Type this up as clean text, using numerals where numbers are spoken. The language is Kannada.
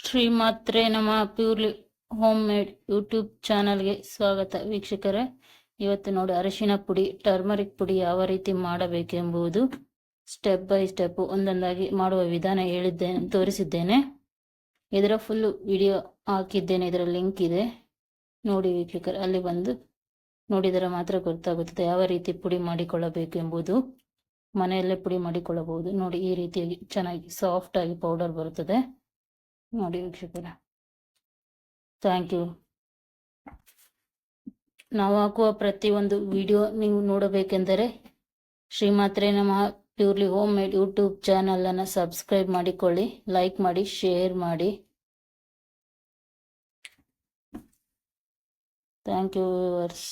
ಶ್ರೀಮಾತ್ರೆ Namah. Purely home made YouTube ಚಾನಲ್ಗೆ ಸ್ವಾಗತ ವೀಕ್ಷಕರೇ. ಇವತ್ತು ನೋಡಿ ಅರಿಶಿನ ಪುಡಿ, ಟರ್ಮರಿಕ್ ಪುಡಿ ಯಾವ ರೀತಿ ಮಾಡಬೇಕೆಂಬುದು ಸ್ಟೆಪ್ ಬೈ ಸ್ಟೆಪ್ ಒಂದೊಂದಾಗಿ ಮಾಡುವ ವಿಧಾನ ತೋರಿಸಿದ್ದೇನೆ. ಇದರ ಫುಲ್ ವಿಡಿಯೋ ಹಾಕಿದ್ದೇನೆ, ಇದರ ಲಿಂಕ್ ಇದೆ ನೋಡಿ ವೀಕ್ಷಕರೇ. ಅಲ್ಲಿ ಬಂದು ನೋಡಿದರೆ ಮಾತ್ರ ಗೊತ್ತಾಗುತ್ತದೆ ಯಾವ ರೀತಿ ಪುಡಿ ಮಾಡಿಕೊಳ್ಳಬೇಕು ಎಂಬುದು. ಮನೆಯಲ್ಲೇ ಪುಡಿ ಮಾಡಿಕೊಳ್ಳಬಹುದು ನೋಡಿ. ಈ ರೀತಿಯಾಗಿ ಚೆನ್ನಾಗಿ ಸಾಫ್ಟ್ ಆಗಿ ಪೌಡರ್ ಬರುತ್ತದೆ ನೋಡಿ ವೀಕ್ಷಕರೇ. Thank you. ನಾವು ಹಾಕುವ ಪ್ರತಿಯೊಂದು ವಿಡಿಯೋ ನೀವು ನೋಡಬೇಕೆಂದರೆ Shrimatre Namah purely home made YouTube channel ಅನ್ನು ಸಬ್ಸ್ಕ್ರೈಬ್ ಮಾಡಿಕೊಳ್ಳಿ, ಲೈಕ್ ಮಾಡಿ, ಶೇರ್ ಮಾಡಿ. Thank you viewers.